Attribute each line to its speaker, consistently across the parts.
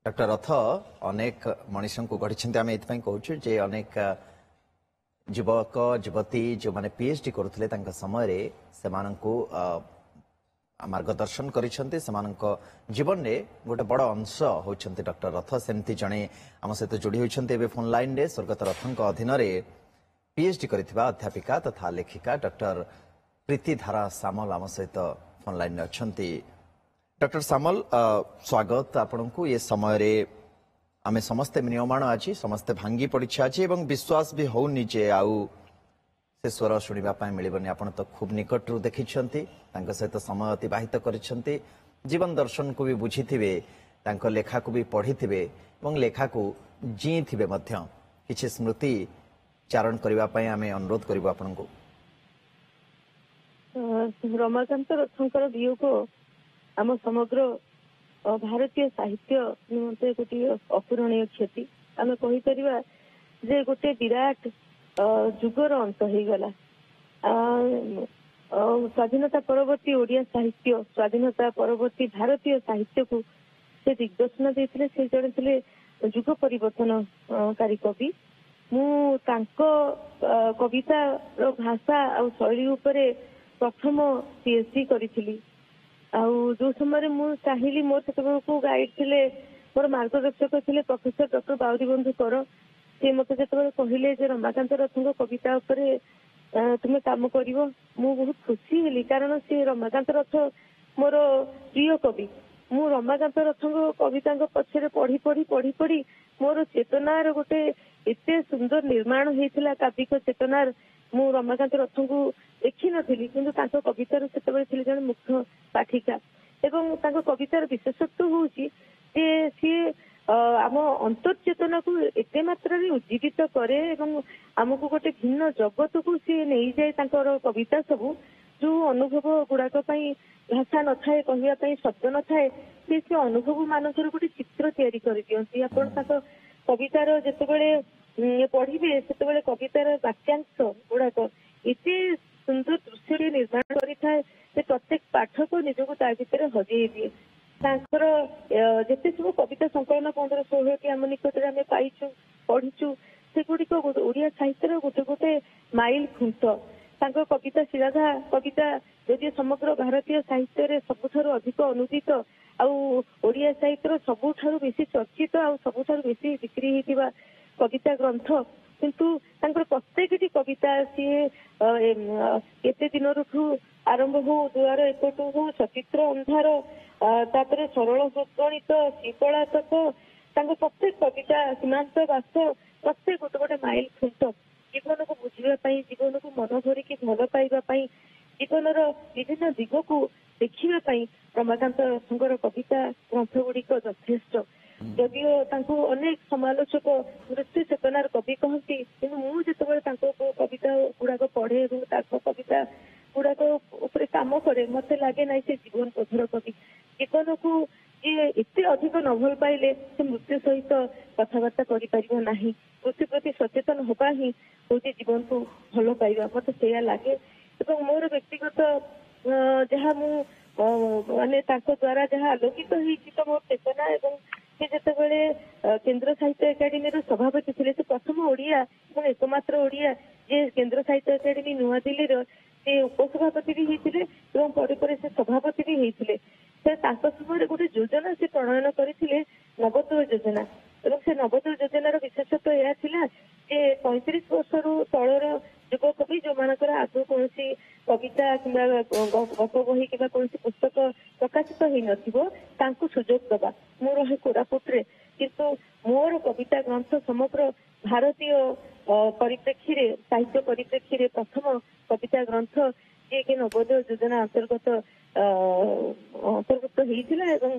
Speaker 1: Doctor रथ अनेक मनीष को गढ़ी आम ये कहूँ जे अनेक युवक युवती जो मैंने पीएचडी करुले समय से मार्गदर्शन करिसेंती जीवन में गोटे बड़ अंश होती डॉक्टर रथ सेमती जड़े आम सहित जोड़ी होती फोन लाइन रे स्वर्गत रथ अधीन पीएचडी करथिबा अध्यापिका तथा लेखिका डॉक्टर प्रीतिधारा सामल आम सहित फोन लाइन अच्छा। डॉक्टर सामल स्वागत आपन को ये समय रे आमे समस्ते नियमाण आज समस्ते भांगी पड़ी आज एवं विश्वास भी होनी जे आउ से स्वर शुणा मिलबनी आपन तो खूब निकट रू देखी सहित समय अतिबाहित करिसेंती जीवन दर्शन को भी बुझी थे लेखा को भी पढ़ी थे लेखा को जी थे किसी स्मृति चारण करने आम अनुरोध करूँ आपन को।
Speaker 2: रमाकांत रथंकर वियोग आम समग्र भारतीय साहित्य निमंते गोटे अपूरणीय क्षति आम कहीपर जे गोटे विराट जुगर अंत हो गला। स्वाधीनता परवर्ती ओडिया साहित्य स्वाधीनता परवर्ती भारतीय साहित्य को से दिग्दर्शन देते से जड़े थे जुग परिवर्तनकारी कवि। मु कविता भाषा और शैली उपरे प्रथम पीएचडी करी जो समय मुझे चाहिए मोर से गाइड थे मोर मार्गदर्शक थे प्रोफेसर डॉक्टर बाउरी बंधु कर सी मत जो कहले रमाकांत रथों कविता तुम्हें काम कर बहुत खुशी हेली कारण सी रमाकांत रथ मोर प्रिय कवि। मु रमाकांत रथों कविता पछरे पढ़ी पढ़ी पढ़ी पढ़ी मोर चेतनार गोटे एते सुंदर निर्माण होता काव्यिक चेतनार मु रमाकांत रथों को देखी नी कि कवितार से जन मुख्य पाठिका एवं कवितार विशेषत्व हूँ सी आम अंतर्चेतना को एते मात्रा उज्जीवित करे आमको गोटे भिन्न जगत को सी नहीं जाए कविता सबू जो अनुभव गुड़ाक भाषा न थाए कहवाई शब्द न थाए से अनुभव मानकर गोटे चित्र तैयारी कर दियंती आपण कवितार जिते पढ़िबे से कवितार वाक्यांश गुड़ाक एते सुंदर दृश्य निर्माण करें प्रत्येक पाठक निजक ता भर हजे दिए जिते सब कविता संकलन 15-16 आम निकट में पाइचु पढ़ीचु से गुड़िक ओडिया साहित्य गोटे गोटे माइल खुंट कविता शिराधा कविता यदि समग्र भारतीय साहित्य सबुठारु अधिक अनुदित आड़िया साहित्य सबुठारु बेसी चर्चित आ सबुठारु बेसी बिक्री होता कविता ग्रंथ किंतु प्रत्येक कविता सी केते दिन आरंभ हो दुआर एपटू हो सचित्र अंधार तापर सरल गणित शीतलातक प्रत्येक कविता सीमांत वास प्रत्येक गोटे गोटे माइल खुंट जीवन को बुझापी जीवन को मन भरिकी भल पाइबापी जीवन विभिन्न दिग को देखापी रमाकांत रथंकर कविता ग्रंथ गुड़िक यथेष्ट जदिओ अनेक समालोचक मृत्यु चेतनार कवि कहती कि मुझे कविता गुड़ाक पढ़े कविता गुड़ाक काम करे मत लगे ना से जीवन पथर कवि जीवन को जी एत अधिक न भल पाइले से मृत्यु सहित कथबार्ता करना मृत्यु प्रति सचेतन होगा ही हूँ जीवन को भल पाइबा मत से लगे मोर व्यक्तिगत जहाँ माने द्वारा जहाँ आलोकित हो मोर चेतना एवं से जितेबाला केन्द्र साहित्य एकाडेमी सभापति थे से प्रथम ओडिया और एकमात्र ओडिया जे केन्द्र साहित्य एकाडेमी नुआ दिल्ली से उपसभापति भी होते से सभापति भी होते समय गोटे योजना से प्रणयन करते नवोदय योजना और से नवोदय योजनार विशेषत्व यह जे 35 वर्ष तलर युवक भी जो मानकर आदौ कौन कविता कि गप बही कि पुस्तक प्रकाशित हो सुजोग दबा मोर है कोरापुटे किंतु मोर कविता ग्रंथ समग्र भारतीय परिप्रेक्षी साहित्य परिप्रेक्षी प्रथम कविता ग्रंथ जी कि नवोदय योजना अंतर्गत अंतर्भुक्त होता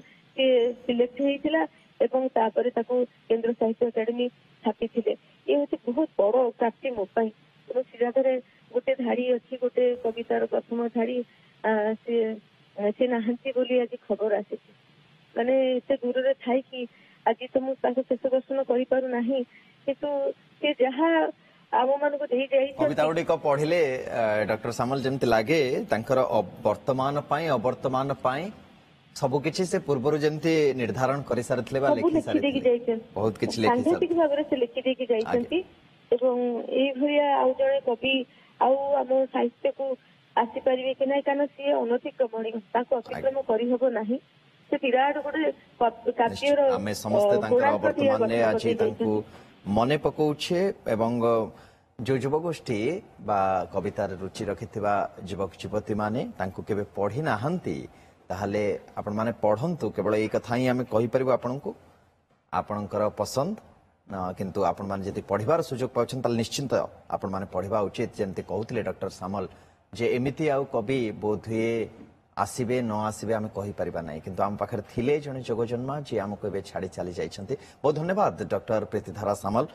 Speaker 2: सिलेक्ट होता केन्द्र साहित्य एकाडेमी छापी ये हूँ बहुत बड़ प्राप्ति मोपाई सिराधर गोटे धाड़ी अच्छी गोटे कवितार प्रथम धाड़ी से नहांती बोली आज खबर आसी माने एते दूर रे थाई कि आज तो मुझे शेष दर्शन कर पारु नाही किंतु से जहाँ आम मान
Speaker 1: कविता गुड़िक पढ़िले डॉक्टर सामल जमती लगे वर्तमान अवर्तमान सबकिछि से पूर्वरु जेमती निर्धारण करि सारथिले बा
Speaker 2: ସବୁ
Speaker 1: लिखि
Speaker 2: ଲେଖିଦେଇକି
Speaker 1: सारथिले
Speaker 2: ଯାଇଛନ୍ତି
Speaker 1: बहुत किछि लिखि
Speaker 2: ସାଂଘାତିକ ଭାବରେ ସେ ଲେଖିଦେଇକି ଯାଇଛନ୍ତି ଏବଂ ଏଇଭଳିଆ ଆଉ ଜଣେ କବି ଆଉ ଆମ ସାହିତ୍ୟକୁ ଆସିପାରିବେ କି ନାହିଁ କାରଣ ସିଏ ଅନତିକ୍ରମଣୀୟ ତାଙ୍କୁ ଅତିକ୍ରମ କରିହବ ନାହିଁ ସେ ବିରାଟ ଗୋଟେ କାବ୍ୟର
Speaker 1: ଆମେ ସମସ୍ତେ ତାଙ୍କର
Speaker 2: କୋଣାର୍କ ଥିବା
Speaker 1: ବର୍ତ୍ତମାନ
Speaker 2: ଗଠନ
Speaker 1: ଆଜି ତାଙ୍କୁ
Speaker 2: କରିଦେଇଛନ୍ତି।
Speaker 1: ମନେ ପକାଉଛେ ଏବଂ जो युवगोष्ठी बा कवितार रुचि रखिथिबा युवक युवती माने तांको केबे पढ़ी नाहंती ताहले आपण माने पढ़ंतु केवल एई कथा ही आमे कहि परिबो आपनकु आपनकर पसंद किंतु आपण माने जति पढ़िबार सुयोग पाउछन ताल निश्चिंत आपण माने पढ़िबा उचित जेंति कहउतले डॉक्टर सामल जे एमिति आउ कवि बोधुए आसीबे न आसीबे आमे कहि परिबा नै किंतु आम पाखर थिले जने जोगजन्मा जे आमको एबे छाड़ी चली जाइछंती बहुत धन्यवाद डॉक्टर प्रीतिधारा सामल।